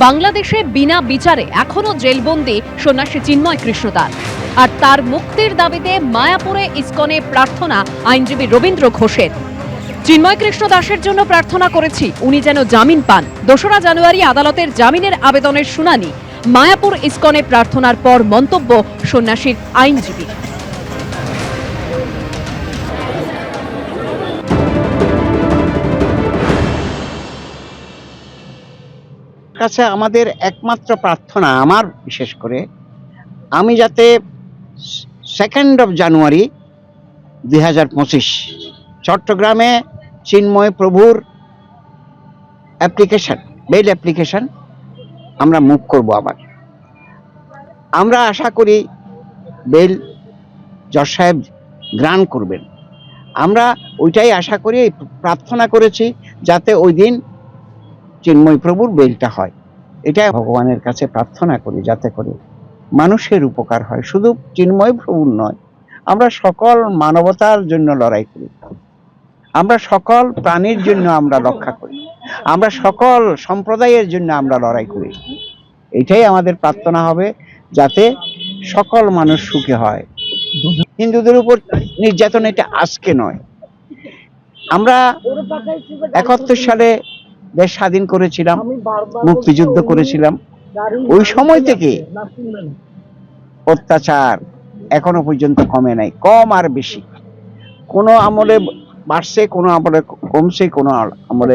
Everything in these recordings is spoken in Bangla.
বাংলাদেশে বিনা বিচারে এখনো জেলবন্দি সন্ন্যাসী চিন্ময় কৃষ্ণ দাস, আর তার মুক্তির দাবিতে মায়াপুরে ইসকনে প্রার্থনা আইনজীবী রবীন্দ্র ঘোষের। চিন্ময় কৃষ্ণ দাসের জন্য প্রার্থনা করেছি, উনি যেন জামিন পান। 2রা জানুয়ারি আদালতের জামিনের আবেদনের শুনানি। মায়াপুর ইসকনে প্রার্থনার পর মন্তব্য সন্ন্যাসীর আইনজীবী। কাছে আমাদের একমাত্র প্রার্থনা, আমার বিশেষ করে, আমি যাতে 2 জানুয়ারি 2025 চট্টগ্রামে চিন্ময় প্রভুর বেল অ্যাপ্লিকেশন আমরা মুভ করব। আবার আমরা আশা করি বেল জজ সাহেব গ্রান্ট করবেন। আমরা ওইটাই আশা করি, প্রার্থনা করেছি যাতে ওই দিন চিন্ময় প্রভুর বেলটা হয়। এটাই ভগবানের কাছে প্রার্থনা করি, যাতে করে মানুষের উপকার হয়, শুধু চিন্ময় প্রভুর নয়। আমরা সকল মানবতার জন্য লড়াই করি, আমরা সকল প্রাণীর জন্য আমরা রক্ষা করি, আমরা সকল সম্প্রদায়ের জন্য আমরা লড়াই করি। এটাই আমাদের প্রার্থনা হবে, যাতে সকল মানুষ সুখী হয়। হিন্দুদের উপর নির্যাতন এটা আজকে নয়। আমরা 71 সালে দেশ স্বাধীন করেছিলাম, মুক্তিযুদ্ধ করেছিলাম। ওই সময় থেকে অত্যাচার এখনো পর্যন্ত কমে নাই, কম আর বেশি। কোনো আমলে বাড়ছে, কোনো আমলে কমছে, কোনো আমলে।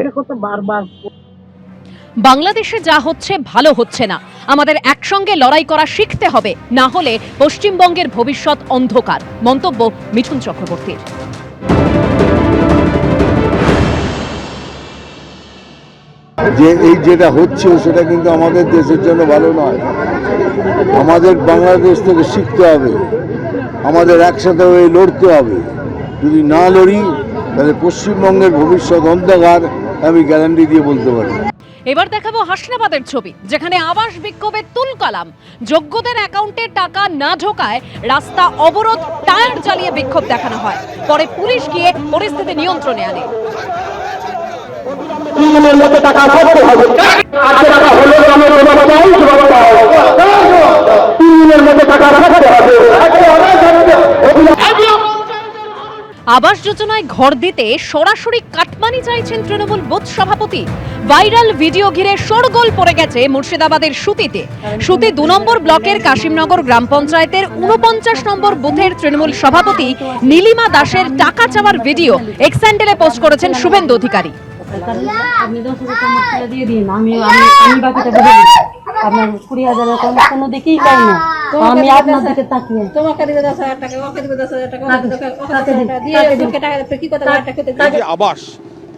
বাংলাদেশে যা হচ্ছে ভালো হচ্ছে না, আমাদের একসঙ্গে লড়াই করা শিখতে হবে, না হলে পশ্চিমবঙ্গের ভবিষ্যৎ অন্ধকার। মন্তব্য মিঠুন চক্রবর্তীর। যে এই যেটা হচ্ছে সেটা কিন্তু আমাদের দেশের জন্য ভালো নয়। আমাদের বাংলাদেশ থেকে শিখতে হবে, আমাদের একসাথে হয়ে লড়তে হবে। যদি না লড়ি তাহলে পশ্চিমবঙ্গের ভবিষ্যৎ অন্ধকার, আমি গ্যারান্টি দিয়ে বলতে পারি। এবার দেখাবো হাসনাবাদের ছবি, যেখানে আবাস বিক্ষোভে তুলকালাম। যোগ্যদের অ্যাকাউন্টে টাকা না ঢোকায় রাস্তা অবরোধ, টায়ার জ্বালিয়ে বিক্ষোভ দেখানো হয়। পরে পুলিশ গিয়ে পরিস্থিতি নিয়ন্ত্রণে আনে। আবাস যোজনায় ঘর দিতে সরাসরি কাটমানি চাইছেন তৃণমূল বুথ সভাপতি। ভাইরাল ভিডিও ঘিরে শোরগোল পড়ে গেছে মুর্শিদাবাদের সুতিতে। সুতি 2 নম্বর ব্লকের কাশিমনগর গ্রাম পঞ্চায়েতের 49 নম্বর বুথের তৃণমূল সভাপতি নীলিমা দাসের টাকা চাওয়ার ভিডিও এক্স হ্যান্ডেলে পোস্ট করেছেন শুভেন্দু অধিকারী। আপনি 10,000 টাকা দিয়ে দিন, আমি বাকিটা দিয়ে দিই। আপনার 20,000 কোনো দিকেই পাই না, আমি আপনার দিকে তাকিয়ে তোমাকে দিবে 10,000 টাকা, ওকে দিবে 10,000 টাকা, ওকে কি কথা। আবাস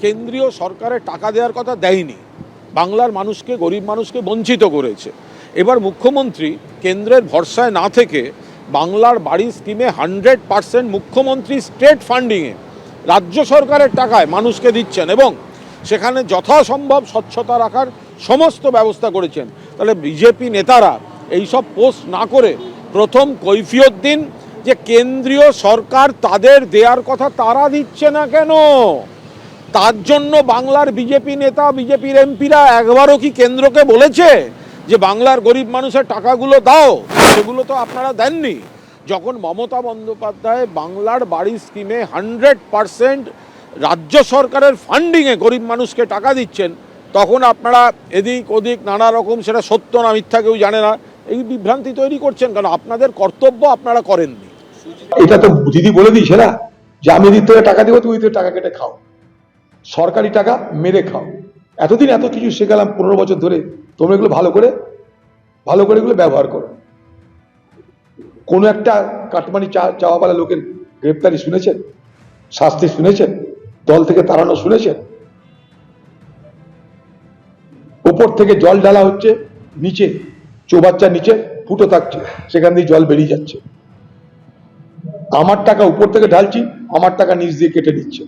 কেন্দ্রীয় সরকারের টাকা দেওয়ার কথা দেয়নি, বাংলার মানুষকে, গরিব মানুষকে বঞ্চিত করেছে। এবার মুখ্যমন্ত্রী কেন্দ্রের ভরসায় না থেকে বাংলার বাড়ি স্কিমে 100% মুখ্যমন্ত্রী স্টেট ফান্ডিংয়ে রাজ্য সরকারের টাকায় মানুষকে দিচ্ছেন এবং সেখানে যথাসম্ভব স্বচ্ছতা রাখার সমস্ত ব্যবস্থা করেছেন। তাহলে বিজেপি নেতারা এইসব পোস্ট না করে প্রথম কৈফিয়ত দিন যে কেন্দ্রীয় সরকার তাদের দেওয়ার কথা তারা দিচ্ছে না কেন। তার জন্য বাংলার বিজেপি নেতা, বিজেপির এমপিরা একবারও কি কেন্দ্রকে বলেছে যে বাংলার গরিব মানুষের টাকাগুলো দাও? সেগুলো তো আপনারা দেননি। যখন মমতা বন্দ্যোপাধ্যায় বাংলার বাড়ি স্কিমে 100% রাজ্য সরকারের ফান্ডিংয়ে গরিব মানুষকে টাকা দিচ্ছেন, তখন আপনারা এদিক ওদিক নানা রকম, সেটা সত্য না মিথ্যা কেউ জানে না, এই বিভ্রান্তি তৈরি করছেন। কারণ আপনাদের কর্তব্য আপনারা করেননি। এটা তো দিদি বলে দিয়েছে না যে আমি এদিক থেকে টাকা দেবো, তুমি টাকা কেটে খাও, সরকারি টাকা মেরে খাও। এতদিন এত কিছু শেখালাম 15 বছর ধরে, তোমরা এগুলো ভালো করে এগুলো ব্যবহার করো। কোনো একটা কাটমানি চাওয়াওয়ালা লোকের গ্রেপ্তারি শুনেছেন? শাস্তি শুনেছেন? দল থেকে তাড়ানো শুনেছেন? উপর থেকে জল ঢালা হচ্ছে, নিচে চৌবাচ্চার নিচে ফুটো থাকছে, সেখান দিয়ে জল বেরিয়ে যাচ্ছে। আমার টাকা উপর থেকে ঢালছি, আমার টাকা নিচ দিয়ে কেটে দিচ্ছে।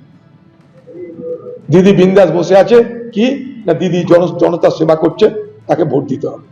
দিদি বিন্দাস বসে আছে কি না, দিদি জনতার সেবা করছে, তাকে ভোট দিতে হবে।